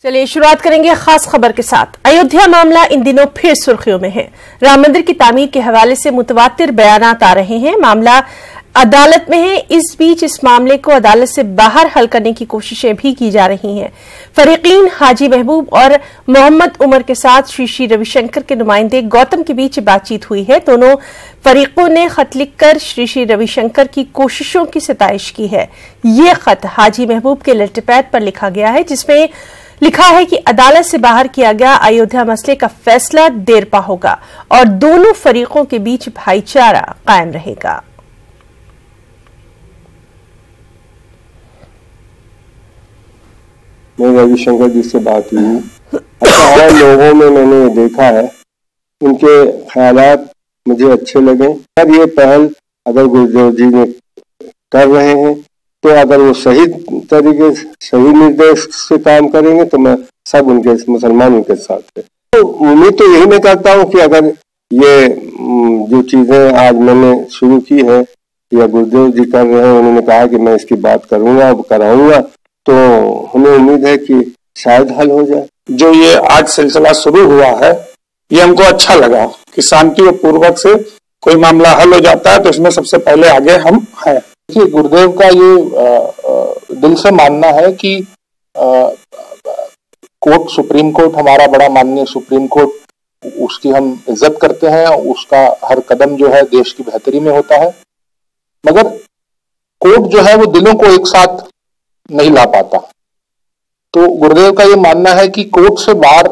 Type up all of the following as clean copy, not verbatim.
चलिए शुरुआत करेंगे खास खबर के साथ। अयोध्या मामला इन दिनों फिर सुर्खियों में है। राम मंदिर की तामीर के हवाले से मुतवातिर बयानात आ रहे हैं। मामला अदालत में है। इस बीच इस मामले को अदालत से बाहर हल करने की कोशिशें भी की जा रही हैं। फरीकीन हाजी महबूब और मोहम्मद उमर के साथ श्री श्री रविशंकर के नुमाइंदे गौतम के बीच बातचीत हुई है। दोनों फरीकों ने खत लिखकर श्री श्री रविशंकर की कोशिशों की सिताइश की है। ये खत हाजी महबूब के लेटरपैड पर लिखा गया है, जिसमें लिखा है कि अदालत से बाहर किया गया अयोध्या मसले का फैसला देरपा होगा और दोनों फरीकों के बीच भाईचारा कायम रहेगा। मैं रविशंकर जी से बात हुई, और लोगों में मैंने देखा है, उनके ख्यालात मुझे अच्छे लगे। और ये पहल अगर गुरुदेव जी ने कर रहे हैं तो अगर वो सही तरीके से सही निर्देश से काम करेंगे तो मैं सब उनके मुसलमानों के साथ है। तो उम्मीद तो यही मैं करता हूँ कि अगर ये जो चीजें आज मैंने शुरू की है या गुरुदेव जी कर रहे हैं, उन्होंने कहा कि मैं इसकी बात करूंगा कराऊंगा, तो हमें उम्मीद है कि शायद हल हो जाए। जो ये आज सिलसिला शुरू हुआ है, ये हमको अच्छा लगा कि शांति पूर्वक से कोई मामला हल हो जाता है तो इसमें सबसे पहले आगे हम हैं। देखिए, गुरुदेव का ये दिल से मानना है कि कोर्ट, सुप्रीम कोर्ट, हमारा बड़ा माननीय सुप्रीम कोर्ट, उसकी हम इज्जत करते हैं। उसका हर कदम जो है देश की बेहतरी में होता है, मगर कोर्ट जो है वो दिलों को एक साथ नहीं ला पाता। तो गुरुदेव का ये मानना है कि कोर्ट से बाहर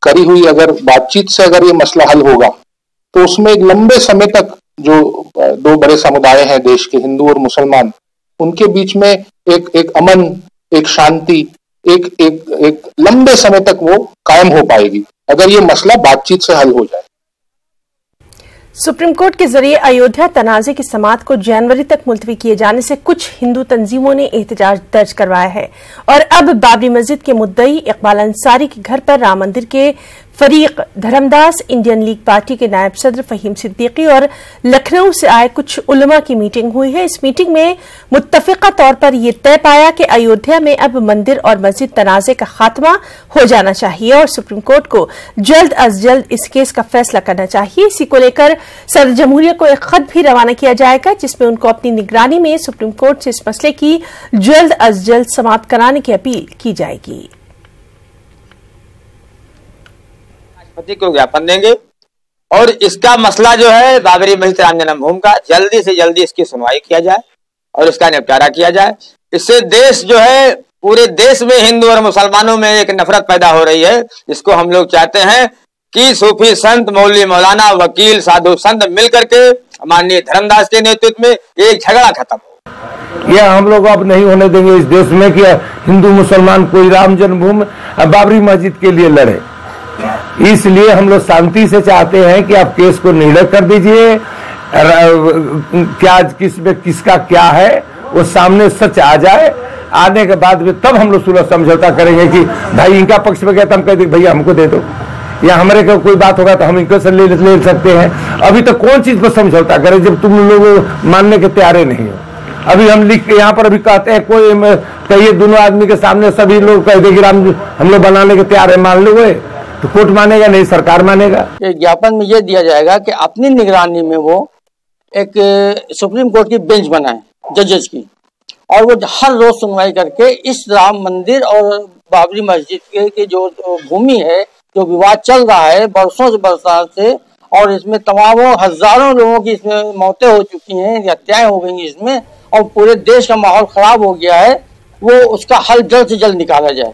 करी हुई अगर बातचीत से अगर ये मसला हल होगा तो उसमें एक लंबे समय तक जो दो बड़े समुदाय हैं देश के, हिंदू और मुसलमान, उनके बीच में एक अमन, एक शांति, एक लंबे समय तक वो कायम हो पाएगी अगर ये मसला बातचीत से हल हो जाए। सुप्रीम कोर्ट के जरिए अयोध्या तनाज़े की समाअत को जनवरी तक मुलतवी किए जाने से कुछ हिंदू तंजीमों ने एहतजाज दर्ज करवाया है और अब बाबरी मस्जिद के मुद्दई इकबाल अंसारी के घर पर राम मंदिर के फरीक धर्मदास, इंडियन लीग पार्टी के नायब सदर फहीम सिद्दीकी और लखनऊ से आए कुछ उलमा की मीटिंग हुई है। इस मीटिंग में मुत्तफिका तौर पर यह तय पाया कि अयोध्या में अब मंदिर और मस्जिद तनाज़े का खात्मा हो जाना चाहिए और सुप्रीम कोर्ट को जल्द अज जल्द इस केस का फैसला करना चाहिए। इसी को लेकर सदर जमहूरिया को एक खत भी रवाना किया जाएगा, जिसमें उनको अपनी निगरानी में सुप्रीम कोर्ट से इस मसले की जल्द अज जल्द समाप्त कराने की अपील की जाएगी। को ज्ञापन देंगे और इसका मसला जो है बाबरी मस्जिद राम जन्मभूमि का जल्दी से जल्दी इसकी सुनवाई किया जाए और इसका निपटारा किया जाए। इससे देश जो है, पूरे देश में हिंदू और मुसलमानों में एक नफरत पैदा हो रही है, जिसको हम लोग चाहते हैं कि सूफी संत, मौलवी, मौलाना, वकील, साधु संत मिलकर के माननीय धर्मदास के नेतृत्व में एक झगड़ा खत्म हो। यह हम लोग अब नहीं होने देंगे इस देश में कि हिंदू मुसलमान कोई राम जन्मभूमि बाबरी मस्जिद के लिए लड़े। इसलिए हम लोग शांति से चाहते हैं कि आप केस को निर्णय कर दीजिए। क्या किसका क्या है वो सामने सच आ जाए, आने के बाद में तब हम लोग सुलह समझौता करेंगे कि भाई इनका पक्ष में गया तो हम कह देंगे भैया हमको दे दो, या हमारे को कोई बात होगा तो हम इनको से ले सकते हैं। अभी तो कौन चीज पर समझौता करें जब तुम लोग मानने के तैयार नहीं हो। अभी हम लिख के यहाँ पर अभी कहते हैं कोई कहिए दोनों आदमी के सामने सभी लोग कह देंगे हम लोग बनाने के तैयार है, मान लो तो कोर्ट मानेगा नहीं, सरकार मानेगा। ज्ञापन में ये दिया जाएगा कि अपनी निगरानी में वो एक सुप्रीम कोर्ट की बेंच बनाए जजेस की, और वो हर रोज सुनवाई करके इस राम मंदिर और बाबरी मस्जिद के जो भूमि है, जो विवाद चल रहा है बरसों से बरसात से, और इसमें तमामों हजारों लोगों की इसमें मौतें हो चुकी हैं, हत्याएं हो गई इसमें, और पूरे देश का माहौल खराब हो गया है, वो उसका हल जल्द से जल्द निकाला जाए।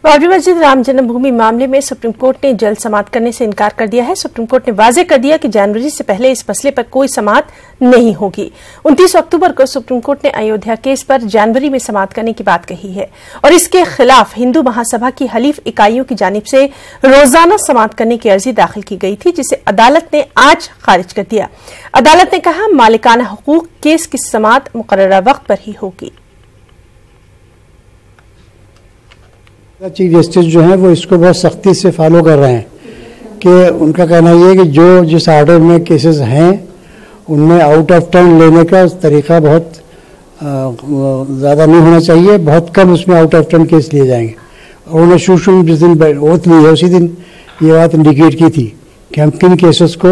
बाबरी मस्जिद राम जन्मभूमि मामले में सुप्रीम कोर्ट ने जल्द समाअत करने से इनकार कर दिया है। सुप्रीम कोर्ट ने वाजे कर दिया कि जनवरी से पहले इस मसले पर कोई समाअत नहीं होगी। 29 अक्टूबर को सुप्रीम कोर्ट ने अयोध्या केस पर जनवरी में समाअत करने की बात कही है और इसके खिलाफ हिंदू महासभा की हलीफ इकाइयों की जानिब से रोजाना समाअत करने की अर्जी दाखिल की गई थी, जिसे अदालत ने आज खारिज कर दिया। अदालत ने कहा मालिकाना हुकूक केस की समाअत मुकर्ररा वक्त पर ही होगी। चीफ जस्टिस जो हैं वो इसको बहुत सख्ती से फॉलो कर रहे हैं कि उनका कहना ये है कि जो जिस आर्डर में केसेस हैं उनमें आउट ऑफ टर्न लेने का तरीका बहुत ज़्यादा नहीं होना चाहिए, बहुत कम उसमें आउट ऑफ टर्न केस लिए जाएंगे। और उन्होंने शुरू जिस दिन ओथ ली है उसी दिन ये बात इंडिकेट की थी कि हम किन केसेस को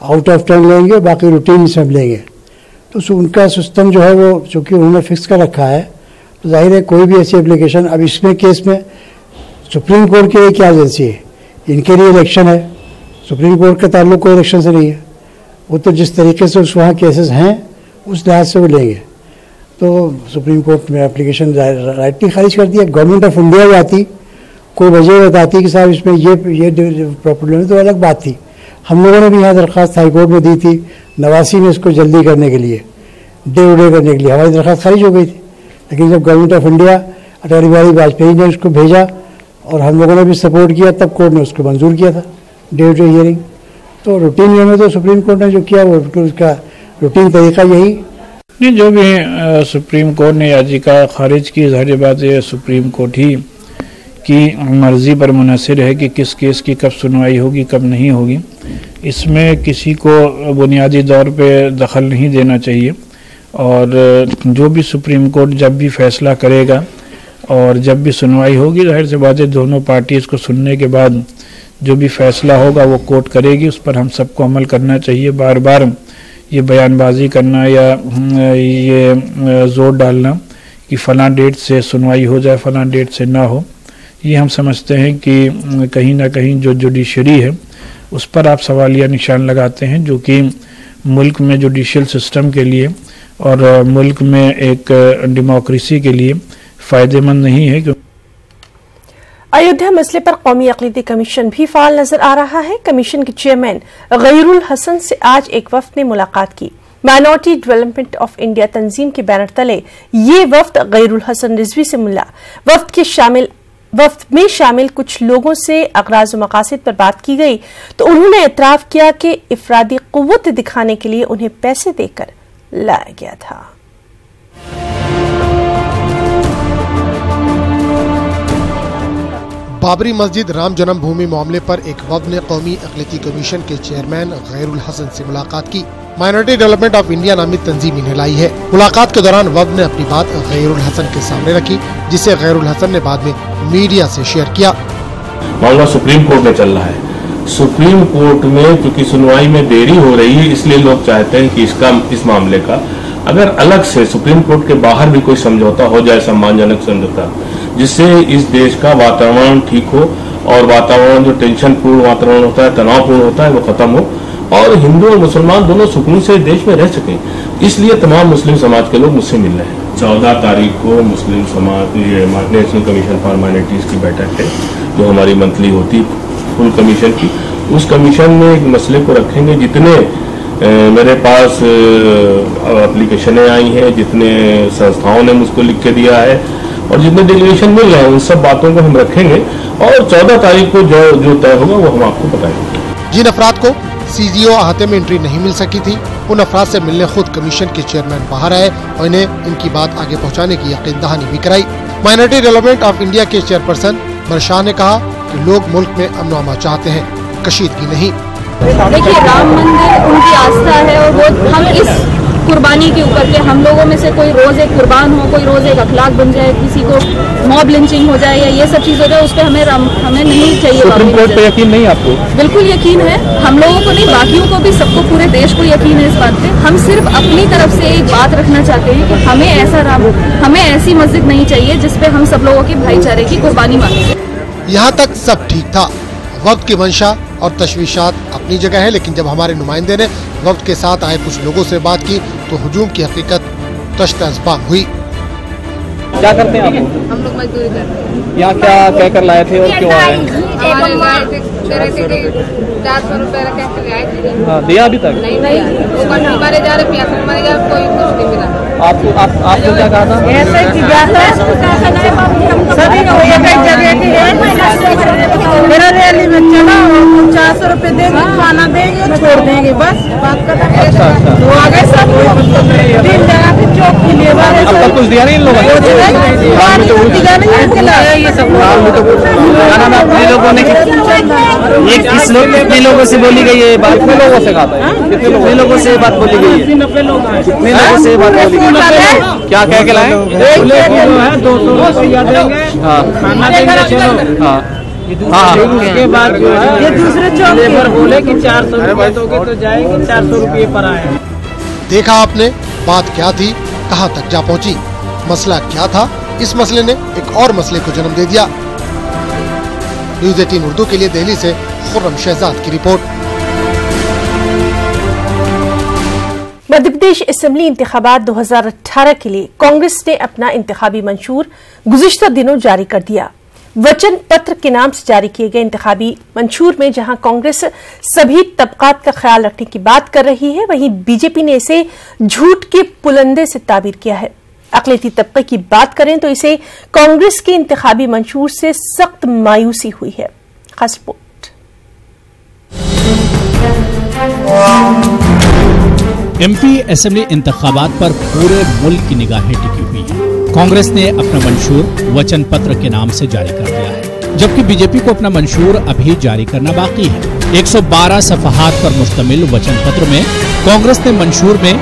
आउट ऑफ टर्न लेंगे, बाकी रूटीन सब लेंगे। तो उनका सिस्टम जो है वो चूँकि उन्होंने फिक्स कर रखा है, तो जाहिर है कोई भी ऐसी एप्लीकेशन, अब इसमें केस में सुप्रीम कोर्ट के लिए क्या एजेंसी है, इनके लिए इलेक्शन है, सुप्रीम कोर्ट का ताल्लुक कोई इलेक्शन से नहीं है। वो तो जिस तरीके से उस वहाँ केसेस हैं उस लिहाज से वो लेंगे। तो सुप्रीम कोर्ट में एप्लीकेशन राइटली खारिज कर दिया। गवर्नमेंट ऑफ इंडिया भी आती, कोई वजह बताती कि साहब इसमें ये प्रॉब्लम है, तो अलग बात थी। हम लोगों ने भी यहाँ दरख्वास्त हाई कोर्ट में दी थी 89 में इसको जल्दी करने के लिए, डे उडे करने के लिए, हमारी दरख्वास्त खारिज हो गई थी। लेकिन जब government of India Atal Bihari Vajpayee ने उसको भेजा और हम लोगों ने भी सपोर्ट किया, तब कोर्ट ने उसको मंजूर किया था डे टू हियरिंग। तो रूटीन वे में तो सुप्रीम कोर्ट ने जो किया वो उसका रूटीन तरीका यही नहीं। जो भी सुप्रीम कोर्ट ने याचिका खारिज की, जाहिर बात है सुप्रीम कोर्ट ही की मर्जी पर मुनहसर है कि किस केस की कब सुनवाई होगी कब नहीं होगी। इसमें किसी को बुनियादी तौर पे दखल नहीं देना चाहिए। और जो भी सुप्रीम कोर्ट जब भी फैसला करेगा और जब भी सुनवाई होगी, जाहिर सी बात है दोनों पार्टीज़ को सुनने के बाद जो भी फैसला होगा वो कोर्ट करेगी, उस पर हम सबको अमल करना चाहिए। बार बार ये बयानबाजी करना या ये जोर डालना कि फ़लाँ डेट से सुनवाई हो जाए फ़लाँ डेट से ना हो, ये हम समझते हैं कि कहीं ना कहीं जो जुडिशरी है उस पर आप सवालिया निशान लगाते हैं, जो कि मुल्क में जुडिशियल सिस्टम के लिए और मुल्क में एक डेमोक्रेसी के लिए फ़ायदेमंद नहीं है। अयोध्या मसले पर कौमी अक़लीदी कमीशन भी फाल नजर आ रहा है। कमीशन के चेयरमैन गैरुल हसन से आज एक वफ्द ने मुलाकात की। माइनॉरिटी डेवलपमेंट ऑफ इंडिया तंजीम के बैनर तले ये वफ्द गैरुल हसन रिजवी से मिला। वफ्द में शामिल कुछ लोगों से अग़राज़ व मक़ासिद पर बात की गई तो उन्होंने एतराफ़ किया कि इफ़रादी क़ुव्वत दिखाने के लिए उन्हें पैसे देकर लाया गया था। बाबरी मस्जिद राम जन्मभूमि मामले पर एक वफ्द ने कौमी अक़लीदी कमीशन के चेयरमैन गैरुल हसन से मुलाकात की। माइनॉरिटी डेवलपमेंट ऑफ इंडिया नामी तंजीम इन्हें लाई है। मुलाकात के दौरान वफ्द ने अपनी बात गैरुल हसन के सामने रखी, जिसे गैरुल हसन ने बाद में मीडिया से शेयर किया। मामला सुप्रीम कोर्ट में चल रहा है। सुप्रीम कोर्ट में क्योंकि सुनवाई में देरी हो रही है, इसलिए लोग चाहते हैं कि इस मामले का अगर अलग से सुप्रीम कोर्ट के बाहर भी कोई समझौता हो जाए, सम्मानजनक समझौता, जिससे इस देश का वातावरण ठीक हो और वातावरण जो टेंशन पूर्ण वातावरण होता है, तनावपूर्ण होता है, वो खत्म हो और हिंदू और मुसलमान दोनों सुकून से देश में रह सकें। इसलिए तमाम मुस्लिम समाज के लोग मुझसे मिल रहे हैं। 14 तारीख को मुस्लिम समाज ये नेशनल कमीशन फॉर माइनॉरिटीज की बैठक है, जो हमारी मंथली होती फुल कमीशन की। उस कमीशन में एक मसले को रखेंगे। जितने मेरे पास एप्लीकेशनें आई हैं, जितने संस्थाओं ने मुझको लिख के दिया है और जितने डेलीगेशन मिल रहे हैं, उन सब बातों को हम रखेंगे और 14 तारीख को जो तय होगा वो हम आपको बताएंगे। जिन अफराद को सीजीओ अहाते में एंट्री नहीं मिल सकी थी, उन अफराद से मिलने खुद कमीशन के चेयरमैन बाहर आए और इन्हें इनकी बात आगे पहुंचाने की यकीन दहानी भी कराई। माइनॉरिटी डेवलपमेंट ऑफ इंडिया के चेयरपर्सन मरशाह ने कहा कि लोग मुल्क में अमन व अमान चाहते हैं, कशीदगी नहीं। देखिए, राम मंदिर उनकी आस्था है और वो हम इस कुर्बानी के ऊपर के हम लोगों में से कोई रोज एक कुर्बान हो, कोई रोज एक अखलाक बन जाए, किसी को मॉब लिंचिंग हो जाए या ये सब चीज हो जाए, उस पर हमें नहीं चाहिए। सुप्रीम कोर्ट पे यकीन नहीं आपको? बिल्कुल यकीन है, हम लोगों को नहीं, बाकियों को भी, सबको, पूरे देश को यकीन है इस बात पे। हम सिर्फ अपनी तरफ से एक बात रखना चाहते हैं कि हमें ऐसी मस्जिद नहीं चाहिए जिसपे हम सब लोगों की भाईचारे की कुर्बानी मांगे। यहाँ तक सब ठीक था। वक्त की मंशा और तशवीशात अपनी जगह है, लेकिन जब हमारे नुमाइंदे ने वक्त के साथ आए कुछ लोगों से बात की तो हुजूम की हकीकत तश्त-ए-ज़बान हुई। क्या करते हैं आप? हम लोग मजदूरी करते हैं। यहाँ क्या कह कर लाए थे और क्यों आए? हमारे लाए थे 400 रुपए आए थे। हाँ, दिया अभी तक? नहीं, मारे जा रहे मारे जा कोई कुछ नहीं मिला। आपको क्या कहा था? ऐसे की बात है, सभी को एक जगह की मेरा रैली में चला, 400 रुपए देंगे, खाना देंगे, छोड़ देंगे, बस बात खत्म। अच्छा, तो आगे सब दिन जगह पे चौक के लिए अब तक कुछ दिया नहीं इन लोगों ने? ये सब लोगों ने कितने लोगों से बोली गई है बात? कितने लोगों से कहा था? कितने लोगों से बात बोली गई है? कितने लोगों से बात बोली गई है? क्या कह के लाए? 200 रुपया देंगे, खाना देंगे, चलो। हाँ, उसके बाद जो है ये दूसरे लेबर बोले कि 400 रुपये दोगे तो जाएंगे, 400 रुपये पर आए। देखा आपने बात क्या थी, कहां तक जा पहुंची, मसला क्या था। इस मसले ने एक और मसले को जन्म दे दिया। न्यूज़ 18 उर्दू के लिए दिल्ली से खुर्रम शहजाद की रिपोर्ट। मध्य प्रदेश असेंबली इंतखाबात 2018 के लिए कांग्रेस ने अपना इंतखाबी मंशूर गुज़िश्ता दिनों जारी कर दिया। वचन पत्र के नाम से जारी किए गए इंतखाबी मंशूर में जहां कांग्रेस सभी तबकात का ख्याल रखने की बात कर रही है, वहीं बीजेपी ने इसे झूठ के पुलंदे से ताबीर किया है। अक़लियती तबके की बात करें तो इसे कांग्रेस के इंतखाबी मंशूर से सख्त मायूसी हुई है। खास रिपोर्ट। एमपी असेंबली इंतखाबात पर पूरे मुल्क की निगाहें टिकी हुई है। कांग्रेस ने अपना मंशूर वचन पत्र के नाम से जारी कर दिया है, जबकि बीजेपी को अपना मंशूर अभी जारी करना बाकी है। 112 सफ़हात पर मुश्तमिल वचन पत्र में कांग्रेस ने मंशूर में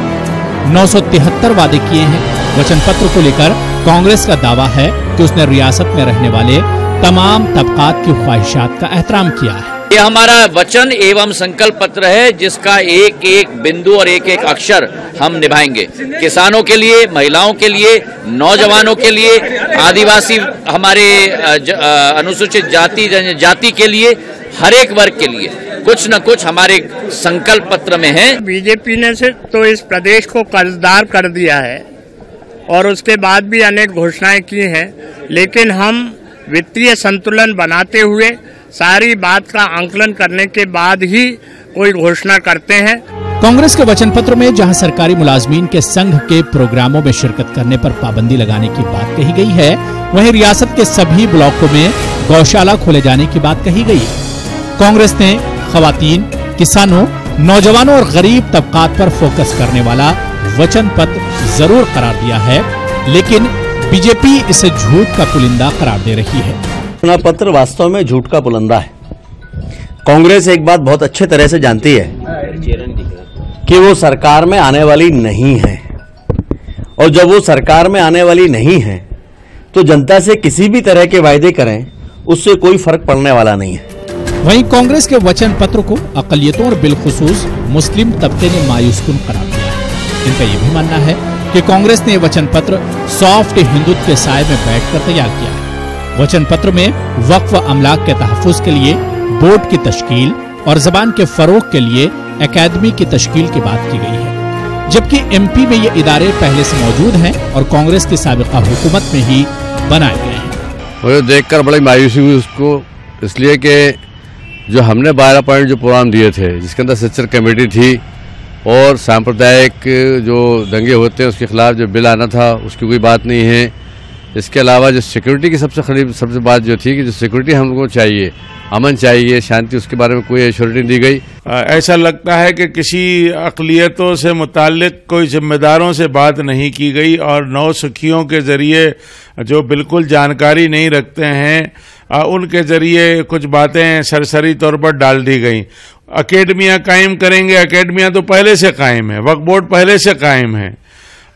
973 वादे किए हैं। वचन पत्र को लेकर कांग्रेस का दावा है कि उसने रियासत में रहने वाले तमाम तबकात की ख्वाहिशात का एहतराम किया है। ये हमारा वचन एवं संकल्प पत्र है, जिसका एक एक बिंदु और एक एक अक्षर हम निभाएंगे। किसानों के लिए, महिलाओं के लिए, नौजवानों के लिए, आदिवासी हमारे अनुसूचित जाति जनजाति के लिए, हर एक वर्ग के लिए कुछ न कुछ हमारे संकल्प पत्र में है। बीजेपी ने से तो इस प्रदेश को कर्जदार कर दिया है और उसके बाद भी अनेक घोषणाएं की हैं, लेकिन हम वित्तीय संतुलन बनाते हुए सारी बात का आंकलन करने के बाद ही कोई घोषणा करते हैं। कांग्रेस के वचन पत्र में जहां सरकारी मुलाजमीन के संघ के प्रोग्रामों में शिरकत करने पर पाबंदी लगाने की बात कही गई है, वहीं रियासत के सभी ब्लॉकों में गौशाला खोले जाने की बात कही गई है। कांग्रेस ने खवातीन, किसानों, नौजवानों और गरीब तबकात पर फोकस करने वाला वचन पत्र जरूर करार दिया है, लेकिन बीजेपी इसे झूठ का पुलिंदा करार दे रही है। चुनाव पत्र वास्तव में झूठ का पुलंदा है। कांग्रेस एक बात बहुत अच्छे तरह से जानती है कि वो सरकार में आने वाली नहीं है, और जब वो सरकार में आने वाली नहीं है तो जनता से किसी भी तरह के वायदे करें, उससे कोई फर्क पड़ने वाला नहीं है। वहीं कांग्रेस के वचन पत्र को अक़लियतों और बिलखुसूस मुस्लिम तबके ने मायूसकुन करार दिया है। इनका यह भी मानना है कि कांग्रेस ने वचन पत्र सॉफ्ट हिंदुत्व के साए में बैठकर तैयार किया है। वचन पत्र में वक्फ अमलाक के तहफ़्फ़ुज़ के लिए बोर्ड की तश्कील और ज़बान के फरोग के लिए एकेडमी की तश्कील की बात की गई है, जबकि एमपी में ये इदारे पहले से मौजूद हैं और कांग्रेस की साबिक़ा हुकूमत में ही बनाए गए हैं। मुझे देखकर बड़ी मायूसी हुई उसको, इसलिए कि जो हमने 12 पॉइंट जो प्रोग्राम दिए थे, जिसके अंदर सच्चर कमेटी थी और सांप्रदायिक जो दंगे होते हैं उसके खिलाफ जो बिल आना था, उसकी कोई बात नहीं है। इसके अलावा जो सिक्योरिटी की सबसे बात जो थी कि जो सिक्योरिटी हम लोगों को चाहिए, अमन चाहिए, शांति, उसके बारे में कोई एश्योरिटी दी गई। ऐसा लगता है कि किसी अक़लियतों से मुताल्लिक कोई जिम्मेदारों से बात नहीं की गई और नौसखियों के ज़रिए जो बिल्कुल जानकारी नहीं रखते हैं उनके ज़रिए कुछ बातें सरसरी तौर पर डाल दी गई। अकेडमियाँ कायम करेंगे, अकेडमियाँ तो पहले से कायम है, वक्फ बोर्ड पहले से कायम है।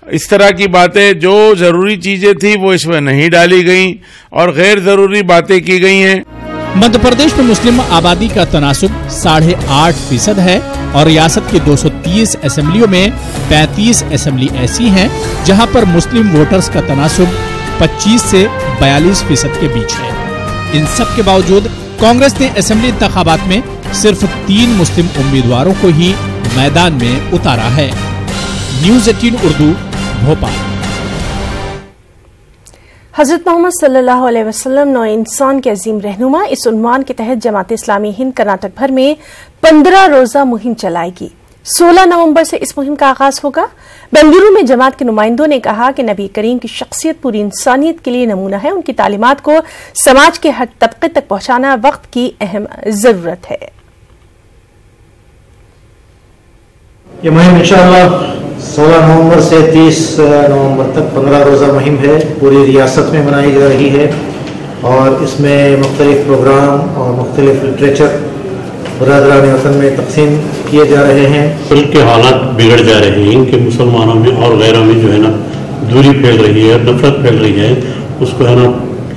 इस तरह की बातें, जो ज़रूरी चीज़ें थी वो इसमें नहीं डाली गई और गैर ज़रूरी बातें की गई हैं। मध्य प्रदेश में मुस्लिम आबादी का तनासुब 8.5% है और रियासत की 230 असेंबलियों में 35 असेंबली ऐसी हैं जहां पर मुस्लिम वोटर्स का तनासुब 25 से 42% के बीच है। इन सब के बावजूद कांग्रेस ने असेंबली इंतखाबात में सिर्फ 3 मुस्लिम उम्मीदवारों को ही मैदान में उतारा है। न्यूज़ 18 उर्दू, भोपाल। हज़रत मोहम्मद सल्लल्लाहु अलैहि वसल्लम नौ इंसान के अजीम रहनुमा, इस उन्वान के तहत जमात इस्लामी हिंद कर्नाटक भर में 15 रोजा मुहिम चलाएगी। 16 नवंबर से इस मुहिम का आगाज होगा। बेंगलुरु में जमात के नुमाइंदों ने कहा कि नबी करीम की शख्सियत पूरी इंसानियत के लिए नमूना है। उनकी तालीमात को समाज के हर तबके तक पहुंचाना वक्त की अहम जरूरत है। ये मुहिम इंशाअल्लाह 16 नवंबर से 30 नवंबर तक 15 रोज़ा मुहिम है, पूरी रियासत में मनाई जा रही है और इसमें मुख्तलिफ प्रोग्राम और मुख्तलिफ लिटरेचर बरादरान वतन में तकसीम किए जा रहे हैं। मुल्क के हालात बिगड़ जा रहे हैं, इनके मुसलमानों में और गैरों में जो है ना दूरी फैल रही है, नफरत फैल रही है, उसको है ना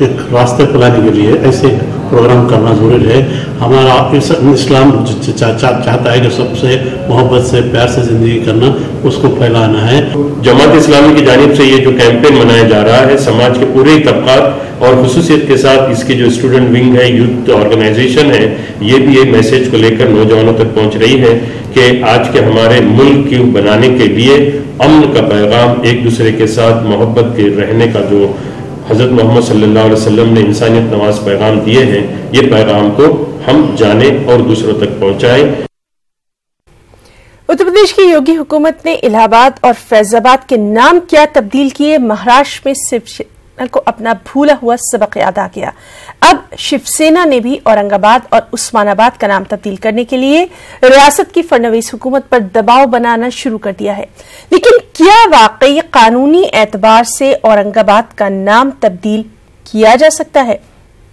एक रास्ते फैलाने के लिए ऐसे प्रोग्राम करना जरूरी है। हमारा इस्लाम चाहता है कि सबसे मोहब्बत से प्यार से ज़िंदगी करना, उसको फैलाना है। जमात इस्लामी की जानिब से ये जो कैंपेन मनाया जा रहा है, समाज के पूरे तबकात और खुसूसियत के साथ इसकी जो स्टूडेंट विंग है, यूथ ऑर्गेनाइजेशन है, ये भी एक मैसेज को लेकर नौजवानों तक पहुंच रही है कि आज के हमारे मुल्क को बनाने के लिए अमन का पैगाम, एक दूसरे के साथ मोहब्बत के रहने का जो हज़रत मोहम्मद सल्लल्लाहु अलैहि वसल्लम ने इंसानियत नवाज पैगाम दिए हैं, ये पैगाम को हम जाने और दूसरों तक पहुंचाएं। उत्तर प्रदेश की योगी हुकूमत ने इलाहाबाद और फैजाबाद के नाम क्या तब्दील किए। महाराष्ट्र में शिवसेना को अपना भूला हुआ सबक याद आ गया। अब शिवसेना ने भी औरंगाबाद और उस्मानाबाद का नाम तब्दील करने के लिए रियासत की फडणवीस हुकूमत पर दबाव बनाना शुरू कर दिया है। लेकिन क्या वाकई कानूनी एतबार से औरंगाबाद का नाम तब्दील किया जा सकता है?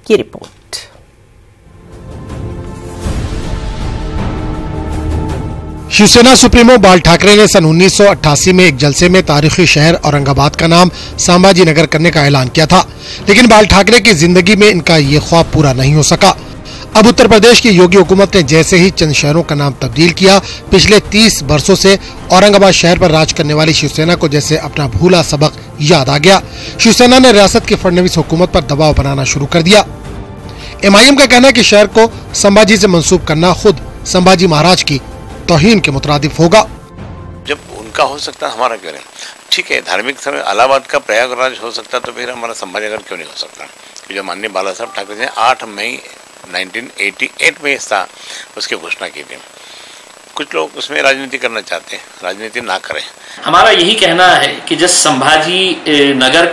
ये रिपोर्ट। शिवसेना सुप्रीमो बाल ठाकरे ने सन 1988 में एक जलसे में तारीखी शहर औरंगाबाद का नाम संभाजी नगर करने का ऐलान किया था, लेकिन बाल ठाकरे की जिंदगी में इनका ये ख्वाब पूरा नहीं हो सका। अब उत्तर प्रदेश की योगी हुकूमत ने जैसे ही चंद शहरों का नाम तब्दील किया, पिछले 30 वर्षों से औरंगाबाद शहर पर राज करने वाली शिवसेना को जैसे अपना भूला सबक याद आ गया। शिवसेना ने रियासत की फडणवीस हुकूमत पर दबाव बनाना शुरू कर दिया। MIM का कहना है कि शहर को संभाजी से मंसूब करना खुद संभाजी महाराज की तौहीन के मुतरादिफ होगा। जब उनका हो सकता है, हमारा क्यों नहीं? ठीक है, धार्मिक स्थल इलाहाबाद का प्रयागराज हो सकता, तो फिर हमारा संभाजीनगर क्यों नहीं हो सकता? जो माननीय बाला साहब ठाकरे ने 8 मई 1988 में था उसकी घोषणा की थी। कुछ लोग उसमें राजनीति करना चाहते हैं, राजनीति ना करें। हमारा यही कहना है कि जिस संभाजी नगर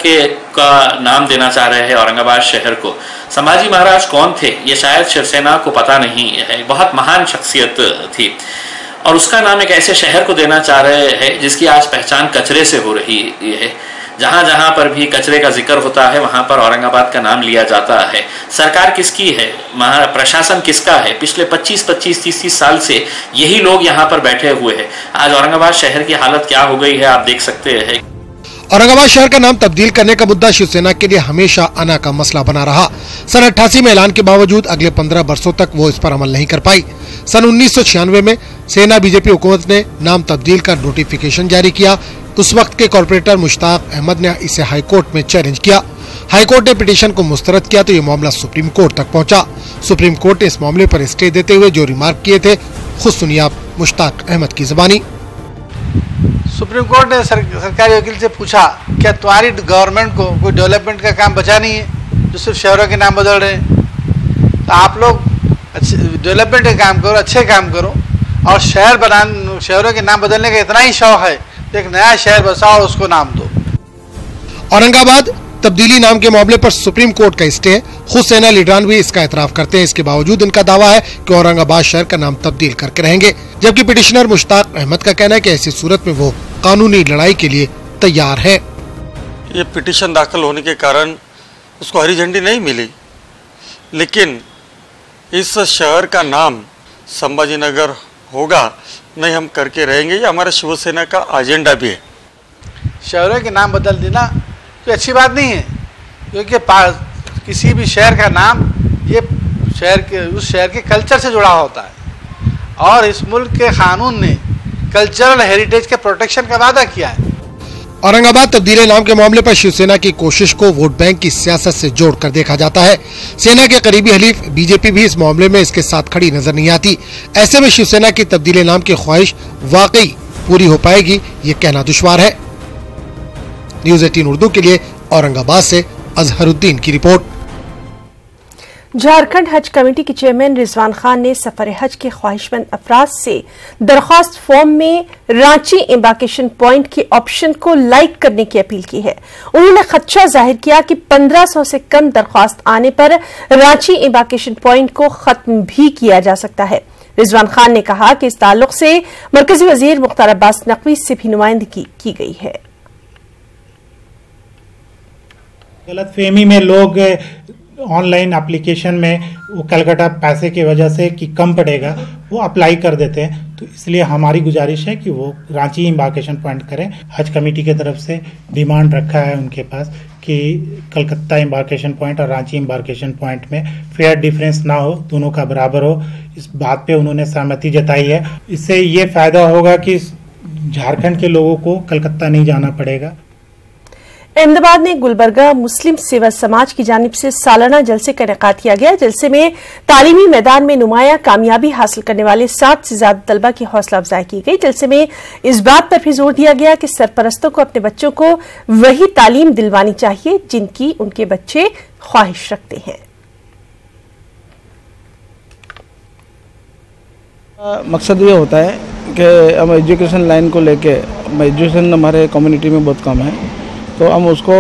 का नाम देना चाह रहे हैं औरंगाबाद शहर को, संभाजी महाराज कौन थे ये शायद शिवसेना को पता नहीं है। बहुत महान शख्सियत थी और उसका नाम एक ऐसे शहर को देना चाह रहे हैं जिसकी आज पहचान कचरे से हो रही है। जहां जहां पर भी कचरे का जिक्र होता है वहां पर औरंगाबाद का नाम लिया जाता है। सरकार किसकी है, प्रशासन किसका है? पिछले 25-30 साल से यही लोग यहां पर बैठे हुए हैं। आज औरंगाबाद शहर की हालत क्या हो गई है आप देख सकते हैं। औरंगाबाद शहर का नाम तब्दील करने का मुद्दा शिवसेना के लिए हमेशा अना का मसला बना रहा। सन 88 में ऐलान के बावजूद अगले 15 वर्षों तक वो इस पर अमल नहीं कर पाई। सन 1996 में सेना बीजेपी हुकूमत ने नाम तब्दील का नोटिफिकेशन जारी किया। उस वक्त के कॉर्पोरेटर मुश्ताक अहमद ने इसे हाईकोर्ट में चैलेंज किया। हाईकोर्ट ने पिटीशन को मुस्तरद किया तो ये मामला सुप्रीम कोर्ट तक पहुंचा। सुप्रीम कोर्ट ने इस मामले पर स्टे देते हुए जो रिमार्क किए थे, खुद सुनिए आप मुश्ताक अहमद की जुबानी। सुप्रीम कोर्ट ने सरकारी वकील से पूछा, क्या तुम्हारी गवर्नमेंट को कोई डेवलपमेंट का काम बचा नहीं है जो सिर्फ शहरों के नाम बदल रहे हैं? तो आप लोग डेवलपमेंट का काम करो, अच्छे काम करो, और शहरों के नाम बदलने का इतना ही शौक है तो एक नया शहर बसाओ, उसको नाम दो। औरंगाबाद तब्दीली नाम के मामले पर सुप्रीम कोर्ट का स्टे है। खुद सेना लीडरान भी इसका एतराफ करते हैं। इसके बावजूद इनका दावा है कि औरंगाबाद शहर का नाम तब्दील करके रहेंगे, जबकि पिटिशनर मुश्ताक अहमद का कहना है कि ऐसी सूरत में वो कानूनी लड़ाई के लिए तैयार है। ये पिटिशन दाखिल होने के कारण उसको हरी झंडी नहीं मिली, लेकिन इस शहर का नाम संभाजी नगर होगा, नहीं हम करके रहेंगे। ये हमारा शिवसेना का एजेंडा भी है। शहरों के नाम बदल देना तो अच्छी बात नहीं है, क्योंकि किसी भी शहर का नाम ये उस शहर के कल्चर से जुड़ा होता है, और इस मुल्क के कानून ने कल्चरल हेरिटेज के प्रोटेक्शन का वादा किया है। औरंगाबाद तब्दीली नाम के मामले पर शिवसेना की कोशिश को वोट बैंक की सियासत से जोड़कर देखा जाता है। सेना के करीबी हलीफ बीजेपी भी इस मामले में इसके साथ खड़ी नजर नहीं आती। ऐसे में शिवसेना की तब्दीली नाम की ख्वाहिश वाकई पूरी हो पाएगी ये कहना दुश्वार है। न्यूज़ 18 उर्दू के लिए औरंगाबाद से अजहरुद्दीन की रिपोर्ट। झारखंड हज कमेटी के चेयरमैन रिजवान खान ने सफर हज के ख्वाहिशमंद अफराद से दरख्वास्त फॉर्म में रांची एम्बार्केशन पॉइंट के ऑप्शन को लाइक करने की अपील की है। उन्होंने खदशा जाहिर किया कि 1500 से कम दरख्वास्त आने पर रांची एम्बार्केशन पॉइंट को खत्म भी किया जा सकता है। रिजवान खान ने कहा कि इस ताल्लुक से मरकजी वजीर मुख्तार अब्बास नकवी से भी नुमाइंदगी की गई है। गलतफहमी में लोग ऑनलाइन एप्लीकेशन में वो कलकत्ता पैसे की वजह से कि कम पड़ेगा वो अप्लाई कर देते हैं। तो इसलिए हमारी गुजारिश है कि वो रांची एम्बार्केशन पॉइंट करें। हज कमेटी की तरफ से डिमांड रखा है उनके पास कि कलकत्ता एम्बार्केशन पॉइंट और रांची एम्बार्केशन पॉइंट में फेयर डिफरेंस ना हो, दोनों का बराबर हो। इस बात पे उन्होंने सहमति जताई है। इससे ये फायदा होगा कि झारखंड के लोगों को कलकत्ता नहीं जाना पड़ेगा। अहमदाबाद में गुलबर्गा मुस्लिम सेवा समाज की जानिब से सालाना जलसे का इनेकाद किया गया। जलसे में तालीमी मैदान में नुमाया कामयाबी हासिल करने वाले 60 से ज्यादा तलबा की हौसला अफजाई की गई। जलसे में इस बात पर भी जोर दिया गया कि सरपरस्तों को अपने बच्चों को वही तालीम दिलवानी चाहिए जिनकी उनके बच्चे ख्वाहिश रखते हैं। मकसद ये होता है कि हम एजुकेशन लाइन को लेके, एजुकेशन हमारे कम्युनिटी में बहुत कम है, तो हम उसको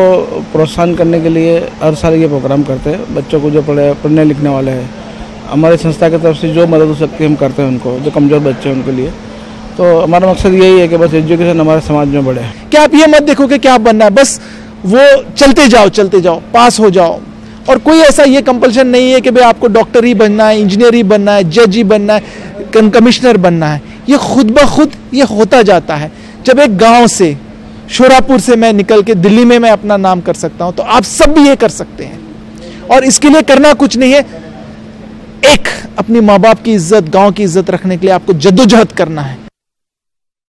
प्रोत्साहन करने के लिए हर साल ये प्रोग्राम करते हैं। बच्चों को जो पढ़ने लिखने वाले हैं, हमारी संस्था की तरफ से जो मदद हो सकती है हम करते हैं उनको, जो कमज़ोर बच्चे हैं उनके लिए। तो हमारा मकसद यही है कि बस एजुकेशन हमारे समाज में बढ़े। क्या आप ये मत देखो कि क्या आप बनना है, बस वो चलते जाओ, पास हो जाओ। और कोई ऐसा ये कंपल्शन नहीं है कि भाई आपको डॉक्टर ही बनना है, इंजीनियर ही बनना है, जज ही बनना है, कमिश्नर बनना है। ये खुद ब खुद ये होता जाता है। जब एक गाँव से, शोरापुर से मैं निकल के दिल्ली में मैं अपना नाम कर सकता हूं, तो आप सब भी ये कर सकते हैं। और इसके लिए करना कुछ नहीं है, एक अपनी माँ बाप की इज्जत, गांव की इज्जत रखने के लिए आपको जद्दोजहद करना है।